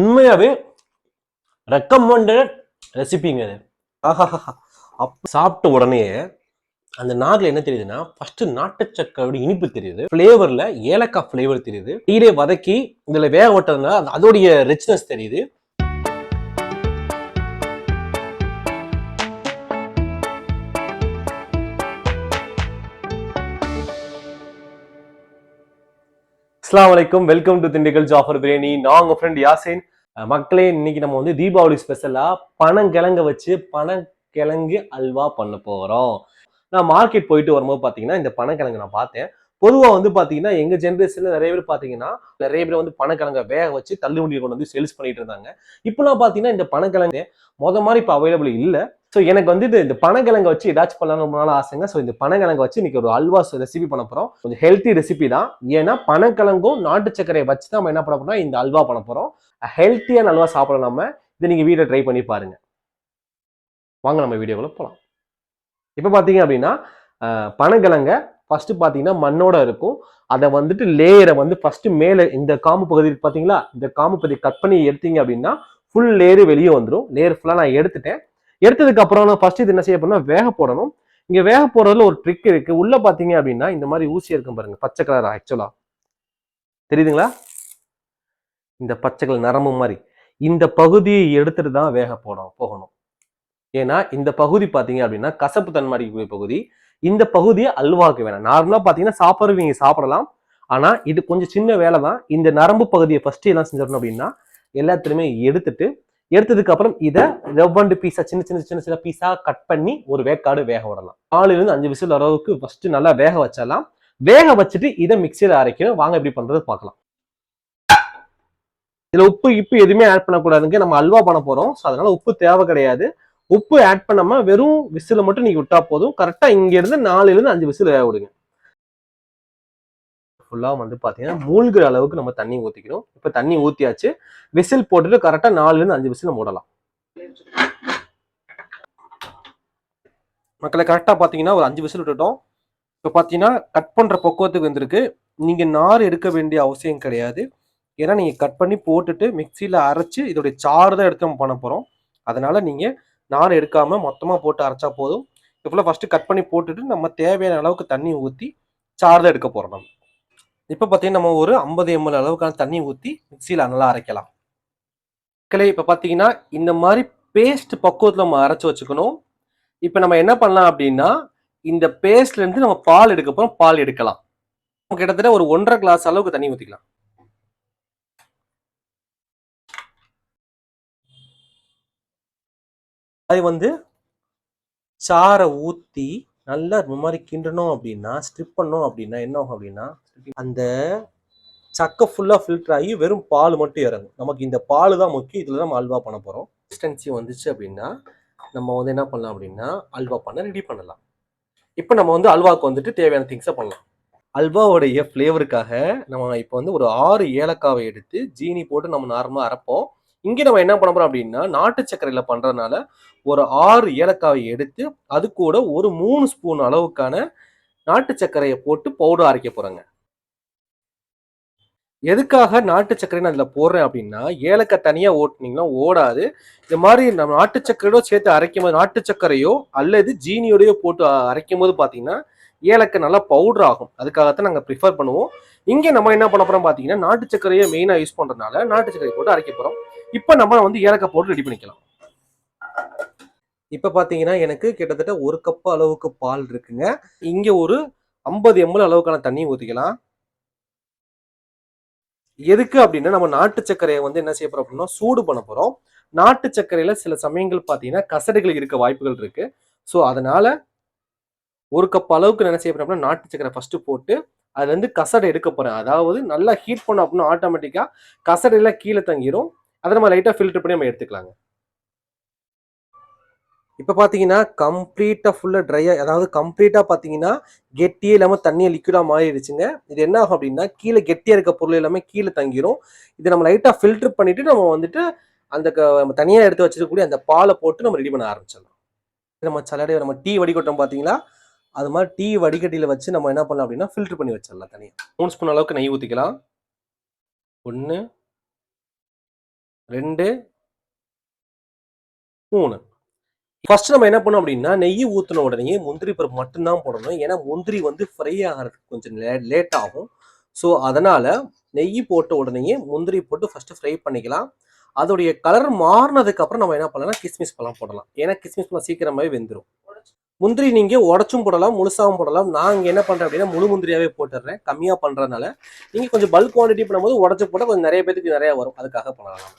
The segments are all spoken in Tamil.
உண்மையாவே ரெக்கமெண்டட் ரெசிபிங்க அது. ஆஹா, சாப்பிட்ட உடனே அந்த நார்ல என்ன தெரியுதுன்னா, ஃபர்ஸ்ட் நாட்டு சக்கரோட இனிப்பு தெரியுது, ஃபிளேவர்ல ஏலக்காய் ஃபிளேவர் தெரியுது, நீரே வதக்கி இதுல வேக விட்டதுனால அதோடைய ரிச்னஸ் தெரியுது. அஸ்ஸலாமு அலைக்கும், வெல்கம் டு திண்டுக்கல் ஜாஃபர் பிரியாணி. நான் உங்க ஃப்ரெண்ட் யாசின். மக்களே, இன்னைக்கு நம்ம வந்து தீபாவளி ஸ்பெஷலா பனங்கிழங்க வச்சு பனங்கிழங்கு அல்வா பண்ண போறோம். நான் மார்க்கெட் போயிட்டு வரும்போது பாத்தீங்கன்னா இந்த பனங்கிழங்கு நான் பார்த்தேன். பொதுவா வந்து பாத்தீங்கன்னா எங்க ஜென்ரேஷன்ல நிறைய பேர் பாத்தீங்கன்னா நிறைய பேர் வந்து பனங்கிழங்க வேக வச்சு தள்ளுவண்டியை கொண்டு வந்து சேல்ஸ் பண்ணிட்டு இருந்தாங்க. இப்பெல்லாம் பாத்தீங்கன்னா இந்த பனங்கிழங்கு மாதிரி இப்ப அவைலபிள் இல்ல. ஸோ எனக்கு வந்து இந்த பனங்கிழங்க வச்சு ஏதாச்சும் பண்ணலாம் ரொம்ப நாள் ஆசைங்க. ஸோ இந்த பனங்கிழங்க வச்சு இன்னைக்கு ஒரு அல்வா ரெசிபி பண்ண போறோம். கொஞ்சம் ஹெல்த்தி ரெசிபி தான். ஏன்னா பனங்கிழங்கும் நாட்டு சர்க்கரையை வச்சு தான் நம்ம என்ன பண்ண போறோம், இந்த அல்வா பண்ண போறோம். ஹெல்த்தியான அல்வா சாப்பிடலாம். நம்ம இதை நீங்க வீட்டில் ட்ரை பண்ணி பாருங்க. வாங்க நம்ம வீடியோக்குள்ள போகலாம். இப்போ பார்த்தீங்க அப்படின்னா பனங்கிழங்க ஃபர்ஸ்ட் பார்த்தீங்கன்னா மண்ணோட இருக்கும். அதை வந்துட்டு லேயரை வந்து ஃபர்ஸ்ட் மேலே இந்த காம்பு பகுதி பார்த்தீங்களா, இந்த காம்பு பகுதி கட் பண்ணி எடுத்தீங்க அப்படின்னா ஃபுல் லேயரு வெளியே வந்துடும். லேயர் ஃபுல்லாக நான் எடுத்துட்டேன். எடுத்ததுக்கு அப்புறம் ஃபர்ஸ்ட் இது என்ன செய்ய போறோம்னா வேக போடணும். இங்க வேக போறதுல ஒரு ட்ரிக் இருக்கு. உள்ள பாத்தீங்க அப்படின்னா இந்த மாதிரி ஊசி இருக்கும் பாருங்க, பச்சை கலர். ஆக்சுவலா தெரியுதுங்களா, இந்த பச்சை கலர் நரம்பு மாதிரி இந்த பகுதியை எடுத்துட்டு தான் வேக போகணும். ஏன்னா இந்த பகுதி பாத்தீங்க அப்படின்னா கசப்பு தன்மை அடிக்கக்கூடிய பகுதி. இந்த பகுதியை அல்வாக்கு வேணாம். நார்மலா பாத்தீங்கன்னா சாப்பிட்றது நீங்க சாப்பிடலாம். ஆனா இது கொஞ்சம் சின்ன வேலை தான். இந்த நரம்பு பகுதியை ஃபர்ஸ்ட் எல்லாம் செஞ்சிடணும் அப்படின்னா எல்லாத்துலயுமே எடுத்ததுக்கு அப்புறம் இதை ரெவ்வண்டு பீஸா சின்ன பீஸா கட் பண்ணி ஒரு வேக்காடு வேக விடலாம். 4-5 விசில் அளவுக்கு ஃபர்ஸ்ட் நல்லா வேக வச்சிடலாம். வேக வச்சுட்டு இதை மிக்சியில அரைக்கணும். வாங்க எப்படி பண்றது பார்க்கலாம். இதுல உப்பு எதுவுமே ஆட் பண்ணக்கூடாதுங்க. நம்ம அல்வா பண்ண போறோம். அதனால உப்பு தேவை கிடையாது. உப்பு ஆட் பண்ணாம வெறும் விசில மட்டும் நீங்க விட்டா போதும். கரெக்டா இங்க இருந்து 4-5 விசில் வேக விடுங்க. ஃபுல்லா வந்து பாத்தீங்கன்னா மூழ்கிற அளவுக்கு நம்ம தண்ணி ஊத்திக்கணும். இப்ப தண்ணி ஊத்தியாச்சு. விசில் போட்டுட்டு கரெக்டா 4-5 விசில் மூடலாம். மக்களை கரெக்டா பாத்தீங்கன்னா ஒரு 5 விசில் விட்டுட்டோம். இப்ப பாத்தீங்கன்னா கட் பண்ற பக்குவத்துக்கு வந்திருக்கு. நீங்க நார் எடுக்க வேண்டிய அவசியம் கிடையாது. ஏன்னா நீங்க கட் பண்ணி போட்டுட்டு மிக்சியில அரைச்சு இதோடைய சாறு தான் எடுத்து நம்ம பண்ண போறோம். அதனால நீங்க நார் எடுக்காம மொத்தமா போட்டு அரைச்சா போதும். இப்ப ஃபர்ஸ்ட் கட் பண்ணி போட்டுட்டு நம்ம தேவையான அளவுக்கு தண்ணி ஊத்தி சாறு தான் எடுக்க போறோம். நம்ம இப்ப பாத்தீங்கன்னா நம்ம ஒரு 50 ml அளவுக்கான தண்ணி ஊத்தி மிக்சியில நல்லா அரைக்கலாம். இப்ப பாத்தீங்கன்னா இந்த மாதிரி பேஸ்ட் பக்குவத்துல நம்ம அரைச்சு வச்சுக்கணும். இப்ப நம்ம என்ன பண்ணலாம் அப்படின்னா இந்த பேஸ்ட்ல இருந்து நம்ம பால் எடுக்க போறோம். பால் எடுக்கலாம். கிட்டத்தட்ட ஒரு 1.5 கிளாஸ் அளவுக்கு தண்ணி ஊத்திக்கலாம். அது வந்து சாரை ஊத்தி நல்லா இந்த மாதிரி கிண்டணும் அப்படின்னா, ஸ்ட்ரிப் பண்ணோம் அப்படின்னா என்ன ஆகும் அப்படின்னா அந்த சக்கை ஃபுல்லா ஃபில்டர் ஆகி வெறும் பால் மட்டும் இறங்கும். நமக்கு இந்த பால் தான் முக்கியம். இதுல நம்ம அல்வா பண்ண போறோம். கன்சிஸ்டன்சி வந்துச்சு அப்படின்னா நம்ம வந்து என்ன பண்ணலாம் அப்படின்னா அல்வா பண்ண ரெடி பண்ணலாம். இப்போ நம்ம வந்து அல்வாவுக்கு வந்துட்டு தேவையான திங்ஸை பண்ணலாம். அல்வாவுடைய ஃப்ளேவருக்காக நம்ம இப்போ வந்து ஒரு 6 ஏலக்காவை எடுத்து ஜீனி போட்டு நம்ம நார்மலாக அரைப்போம். இங்கே நம்ம என்ன பண்ண போறோம் அப்படின்னா நாட்டு சர்க்கரையில பண்றதுனால ஒரு 6 ஏலக்காவை எடுத்து அது கூட ஒரு 3 ஸ்பூன் அளவுக்கான நாட்டு சர்க்கரையை போட்டு பவுடர் அரைக்க போறோங்க. எதுக்காக நாட்டு சர்க்கரை நான் இதுல போடுறேன் அப்படின்னா ஏலக்காய் தனியா ஓட்டுனீங்கன்னா ஓடாது. இந்த மாதிரி நம்ம நாட்டு சர்க்கரையோட சேர்த்து அரைக்கும் போது நாட்டு சர்க்கரையோ அல்லது ஜீனியோடயோ போட்டு அரைக்கும் போது பாத்தீங்கன்னா ஏலக்காய் நல்லா பவுடர் ஆகும். அதுக்காகத்தான் நாங்க ப்ரிஃபர் பண்ணுவோம். இங்க நம்ம என்ன பண்ண போறோம் பாத்தீங்கன்னா நாட்டு சர்க்கரையை மெயினா யூஸ் பண்றதுனால நாட்டு சர்க்கரை போட்டு அரைக்க போறோம். இப்ப நம்ம வந்து ஏலக்காய் போட்டு ரெடி பண்ணிக்கலாம். இப்ப பாத்தீங்கன்னா எனக்கு கிட்டத்தட்ட 1 கப் அளவுக்கு பால் இருக்குங்க. இங்க ஒரு 50 ml அளவுக்கான தண்ணி ஊத்திக்கலாம். எதுக்கு அப்படின்னா நம்ம நாட்டு சர்க்கரையை வந்து என்ன செய்ய போறோம் அப்படின்னா சூடு பண்ண போறோம். நாட்டு சர்க்கரையில சில சமயங்கள் பாத்தீங்கன்னா கசடுகள் இருக்க வாய்ப்புகள் இருக்கு. ஸோ அதனால 1 கப் அளவுக்கு என்ன செய்ய போறோம் அப்படின்னா நாட்டு சர்க்கரை ஃபர்ஸ்ட் போட்டு அதுல இருந்து கசடை எடுக்க போறேன். அதாவது நல்லா ஹீட் பண்ணோம் அப்படின்னா ஆட்டோமேட்டிக்கா கசடை எல்லாம் கீழே தங்கிரும். அதை நம்ம லைட்டா ஃபில்டர் பண்ணி நம்ம எடுத்துக்கலாங்க. இப்ப பாத்தீங்கன்னா கம்ப்ளீட்டா ஃபுல்லா ட்ரையா, அதாவது கம்ப்ளீட்டா பாத்தீங்கன்னா கெட்டியே இல்லாம தண்ணியை லிக்விடா மாறிடுச்சுங்க. இது என்ன ஆகும் அப்படின்னா கீழே கெட்டியா இருக்க பொருள் எல்லாமே கீழே தங்கிரும். இது நம்ம லைட்டா ஃபில்டர் பண்ணிட்டு நம்ம வந்துட்டு அந்த நம்ம தனியா எடுத்து வச்சிருக்கக்கூடிய அந்த பாலை போட்டு நம்ம ரெடி பண்ண ஆரம்பிச்சிடலாம். நம்ம சலடை நம்ம டீ வடிகட்டும் பாத்தீங்களா, அது மாதிரி டீ வடிகட்டியில வச்சு நம்ம என்ன பண்ணலாம் அப்படின்னா ஃபில்டர் பண்ணி வச்சிடலாம் தனியா. 3 ஸ்பூன் அளவுக்கு நெய் ஊத்திக்கலாம். 1 2, 3. ஃபர்ஸ்ட் நம்ம என்ன பண்ணோம் அப்படின்னா, நெய் ஊற்றின உடனே முந்திரி பருப்பு மட்டும்தான் போடணும். ஏன்னா முந்திரி வந்து ஃப்ரை ஆகிறதுக்கு கொஞ்சம் லேட் ஆகும். ஸோ அதனால நெய் போட்ட உடனேயே முந்திரி போட்டு ஃபர்ஸ்ட் ஃப்ரை பண்ணிக்கலாம். அதோடைய கலர் மாறினதுக்கு அப்புறம் நம்ம என்ன பண்ணலாம், கிஸ்மிஸ் பழம் போடலாம். ஏன்னா கிஸ்மிஸ் பழம் சீக்கிரமாவே வெந்துடும். முந்திரி நீங்க உடச்சும் போடலாம், முழுசாவும் போடலாம். நான் இங்க என்ன பண்றேன் அப்படின்னா முழு முந்திரியாவே போட்டுடுறேன். கம்மியா பண்றதுனால நீங்க கொஞ்சம் பல்க் குவான்டிட்டி பண்ணும்போது உடச்சு போட்டால் கொஞ்சம் நிறைய பேருக்கு நிறைய வரும். அதுக்காக பண்ணலாம்.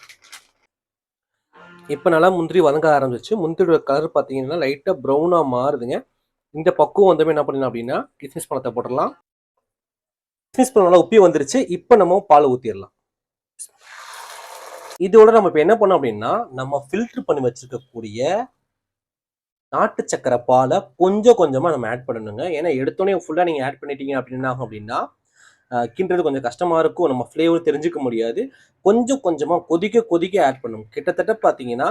இப்போ நல்லா முந்திரி வதங்க ஆரம்பிச்சு. முந்திரியோட கலர் பார்த்தீங்கன்னா லைட்டாக ப்ரௌனாக மாறுதுங்க. இந்த பக்குவம் வந்தமே என்ன பண்ணலாம் அப்படின்னா கிஸ்மிஸ் பழத்தை போட்டுடலாம். கிஸ்மிஸ் பழம் நல்லா உப்பி வந்துருச்சு. இப்போ நம்ம பால் ஊற்றிடலாம். இதோட நம்ம இப்போ என்ன பண்ணோம் அப்படின்னா நம்ம ஃபில்டர் பண்ணி வச்சிருக்கக்கூடிய நாட்டு சக்கரை பாலை கொஞ்சம் கொஞ்சமாக நம்ம ஆட் பண்ணணுங்க. ஏன்னா எடுத்தோடனே ஃபுல்லாக நீங்கள் ஆட் பண்ணிட்டீங்க அப்படின்னா அப்படின்னா கிண்டுறது கொஞ்சம் கஷ்டமாக இருக்கும். நம்ம ஃப்ளேவர் தெரிஞ்சுக்க முடியாது. கொஞ்சம் கொஞ்சமாக கொதிக்க கொதிக்க ஆட் பண்ணணும். கிட்டத்தட்ட பார்த்தீங்கன்னா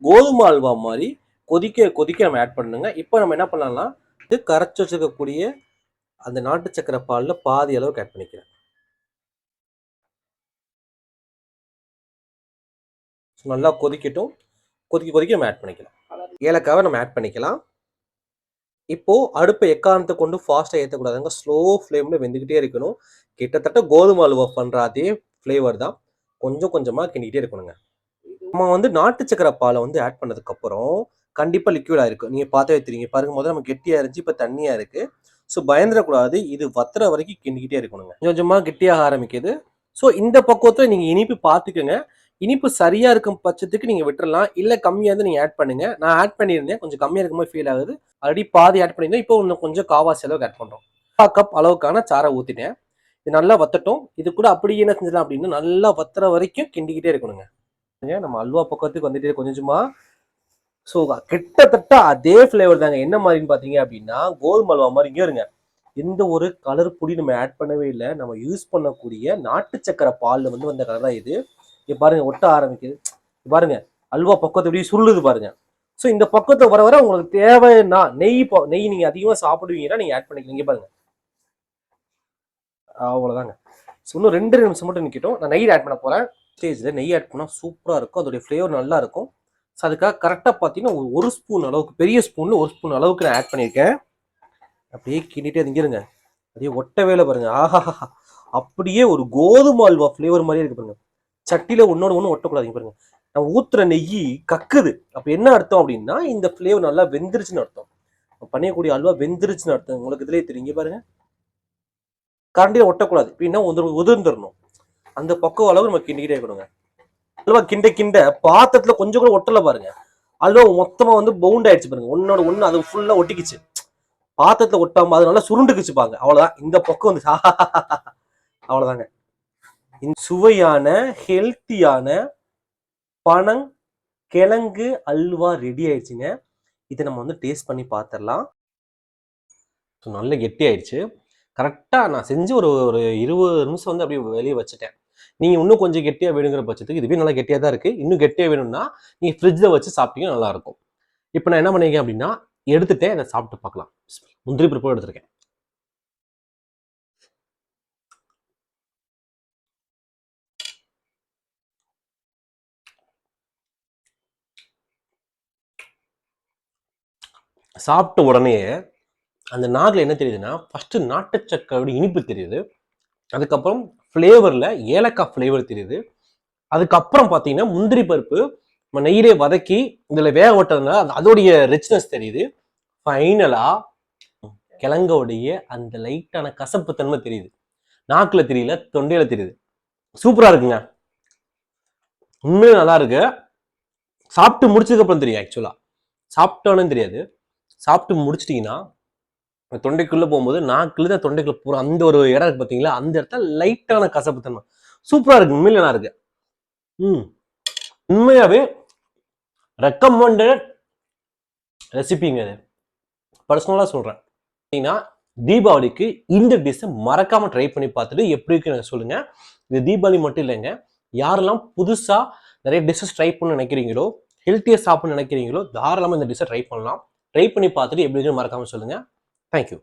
கோதுமை அல்வா மாதிரி கொதிக்க கொதிக்க நம்ம ஆட் பண்ணணுங்க. இப்போ நம்ம என்ன பண்ணலாம்னா இது கரைச்சி வச்சுருக்கக்கூடிய அந்த நாட்டு சக்கரை பாலில் பாதி அளவுக்கு ஆட் பண்ணிக்கிறேன். நல்லா கொதிக்கட்டும். கொதிக்க கொதிக்க நம்ம ஆட் பண்ணிக்கலாம். ஏலக்காவை நம்ம ஆட் பண்ணிக்கலாம். இப்போ அடுப்பை எக்காரணத்தை கொண்டு ஃபாஸ்ட்டாக ஏற்றக்கூடாதுங்க. ஸ்லோ ஃப்ளேமில் வெந்துக்கிட்டே இருக்கணும். கிட்டத்தட்ட கோதுமை அல்வா பண்ணுற அதே ஃப்ளேவர் தான். கொஞ்சம் கொஞ்சமாக கிண்டிக்கிட்டே இருக்கணுங்க. நம்ம வந்து நாட்டு சக்கரை பாலை வந்து ஆட் பண்ணதுக்கப்புறம் கண்டிப்பாக லிக்விடாக இருக்கும். நீங்கள் பார்த்தே தெரியுங்க. பாருங்க, முதல்ல நம்ம கெட்டியாக இருந்துச்சு, இப்போ தண்ணியாக இருக்குது. ஸோ பயந்துடக்கூடாது. இது வத்துற வரைக்கும் கிண்டிக்கிட்டே இருக்கணுங்க. கொஞ்சம் கொஞ்சமாக கெட்டியாக ஆரம்பிக்குது. ஸோ இந்த பக்குவத்தில் நீங்கள் இனிப்பு பார்த்துக்கோங்க. இனிப்பு சரியா இருக்கும் பட்சத்துக்கு நீங்க விட்டுறலாம். இல்ல கம்மியா இருந்து நீங்க ஆட் பண்ணுங்க. நான் ஆட் பண்ணியிருந்தேன். கொஞ்சம் கம்மியா இருக்கும்போது ஃபீல் ஆகுது. ஆல்ரெடி பாதி ஆட் பண்ணியிருந்தேன். இப்போ இன்னும் கொஞ்சம் காவாசி அளவுக்கு ஆட் பண்றோம். 1/4 கப் அளவுக்கான சாரை ஊத்திட்டேன். இது நல்லா வத்தட்டும். இது கூட அப்படியே என்ன செஞ்சலாம் அப்படின்னா நல்லா வத்துற வரைக்கும் கிண்டிக்கிட்டே இருக்கணுங்க. நம்ம அல்வா பக்கத்துக்கு வந்துட்டே கொஞ்சம் கொஞ்சமா. ஸோ கிட்டத்தட்ட அதே ஃபிளேவர் தாங்க. என்ன மாதிரின்னு பாத்தீங்க அப்படின்னா கோதுமை அல்வா மாதிரி. இங்கே இருங்க, எந்த ஒரு கலர் பொடி நம்ம ஆட் பண்ணவே இல்லை. நம்ம யூஸ் பண்ணக்கூடிய நாட்டு சக்கரை பால் வந்து வந்த கலர் தான் இது. இங்க பாருங்க, ஒட்ட ஆரம்பிக்குது. பாருங்க, அல்வா பக்கத்தை எப்படி சுருளுது பாருங்க. ஸோ இந்த பக்கத்தை வர வர உங்களுக்கு தேவைன்னா நெய் நீங்க அதிகமா சாப்பிடுவீங்கன்னா நீங்க ஆட் பண்ணிக்கலாம். இங்க பாருங்க, அவ்வளவுதாங்க. இன்னும் 2 நிமிஷம் மட்டும் நிக்கட்டும். நான் நெய் ஆட் பண்ண போறேன். ஸ்டேஜ்ல நெய் ஆட் பண்ணா சூப்பரா இருக்கும். அதோடைய ஃபிளேவர் நல்லா இருக்கும். ஸோ அதுக்காக கரெக்டாக பார்த்தீங்கன்னா ஒரு ஸ்பூன் அளவுக்கு, பெரிய ஸ்பூன்ல 1 ஸ்பூன் அளவுக்கு நான் ஆட் பண்ணியிருக்கேன். அப்படியே கிண்டிட்டே இருங்க. அப்படியே ஒட்டவே இல்லை பாருங்க. ஆஹா, அப்படியே ஒரு கோதுமை அல்வா ஃபிளேவர் மாதிரியே இருக்கு பாருங்க. சட்டியில ஒன்னோட ஒன்று ஒட்டக்கூடாதுங்க பாருங்க. நம்ம ஊத்துற நெய் கக்குது. அப்ப என்ன அர்த்தம் அப்படின்னா இந்த ஃபிளேவர் நல்லா வெந்துருச்சுன்னு அர்த்தம். பண்ணக்கூடிய அல்வா வெந்துருச்சுன்னு அர்த்தம். உங்களுக்கு இதுலயே தெரியுங்க பாருங்க. கரண்டியில ஒட்டக்கூடாது. அப்படின்னா உதிர்ந்துடணும். அந்த பக்கம் அளவு நம்ம கிண்டிக்கிட்டே இருக்கணுங்க. அல்வா கிண்ட கிண்ட பாத்திரத்துல கொஞ்சம் கூட ஒட்டல பாருங்க. அல்வா மொத்தமா வந்து பவுண்ட் ஆயிடுச்சு பாருங்க. ஒன்னோட ஒண்ணு அது ஃபுல்லா ஒட்டிக்குச்சு. பாத்திரத்துல ஒட்டாம அது நல்லா சுருண்டுக்குச்சு பாங்க. அவ்வளவுதான். இந்த பக்கம் வந்து அவ்வளவுதாங்க. சுவையான ஹெல்த்தியான பனங்கிழங்கு அல்வா ரெடி ஆயிடுச்சுங்க. இதை நம்ம வந்து டேஸ்ட் பண்ணி பார்த்துடலாம். நல்ல கெட்டி ஆயிடுச்சு. கரெக்டாக நான் செஞ்சு ஒரு 20 நிமிஷம் வந்து அப்படியே வெளியே வச்சுட்டேன். நீங்கள் இன்னும் கொஞ்சம் கெட்டியாக வேணுங்கிற பட்சத்துக்கு இதுவே நல்லா கெட்டியாக தான் இருக்குது. இன்னும் கெட்டியாக வேணும்னா நீங்கள் ஃப்ரிட்ஜில் வச்சு சாப்பிட்டீங்கன்னா நல்லாயிருக்கும். இப்போ நான் என்ன பண்ணியிருக்கேன் அப்படின்னா எடுத்துட்டேன், அதை சாப்பிட்டு பார்க்கலாம். முந்திரி பருப்பு எடுத்திருக்கேன். சாப்பிட்ட உடனே அந்த நாக்கில் என்ன தெரியுதுன்னா ஃபர்ஸ்ட் நாட்டு சக்கரோட இனிப்பு தெரியுது. அதுக்கப்புறம் ஃப்ளேவரில் ஏலக்காய் ஃப்ளேவர் தெரியுது. அதுக்கப்புறம் பார்த்தீங்கன்னா முந்திரி பருப்பு நம்ம நெய்யிலே வதக்கி இதில் வேக விட்டதுனால அதோடைய ரிச்னஸ் தெரியுது. ஃபைனலாக கிழங்கோடைய அந்த லைட்டான கசப்பு தன்மை தெரியுது. நாக்கில் தெரியல, தொண்டையில் தெரியுது. சூப்பராக இருக்குங்க. உண்மையிலே நல்லா இருக்கு. சாப்பிட்டு முடிச்சதுக்கப்புறம் தெரியும். ஆக்சுவலாக சாப்பிட்டோன்னு தெரியாது. சாப்பிட்டு முடிச்சிட்டிங்கன்னா தொண்டைக்குள்ளே போகும்போது நாக்குல தொண்டைக்குள்ள போகிற அந்த ஒரு இடம் இருக்கு பார்த்தீங்களா, அந்த இடத்துல லைட்டான கசப்பு தன்மை சூப்பராக இருக்கு. உண்மையிலே நல்லா இருக்கு. உண்மையாவே ரெக்கமெண்டட் ரெசிபிங்க. இது பர்சனலாக சொல்கிறேன். பார்த்தீங்கன்னா தீபாவளிக்கு இந்த டிஷ்ஷை மறக்காம ட்ரை பண்ணி பார்த்துட்டு எப்படி இருக்குன்னு சொல்லுங்க. இது தீபாவளி மட்டும் இல்லைங்க, யாரெல்லாம் புதுசாக நிறைய டிஷ்ஷஸ் ட்ரை பண்ண நினைக்கிறீங்களோ, ஹெல்த்தியாக சாப்பிட்ணும்னு நினைக்கிறீங்களோ, தாராளமாக இந்த டிஷ்ஷை ட்ரை பண்ணலாம். ட்ரை பண்ணி பார்த்துட்டு எப்படி இருக்குன்னு மறக்காம சொல்லுங்க. தேங்க்யூ.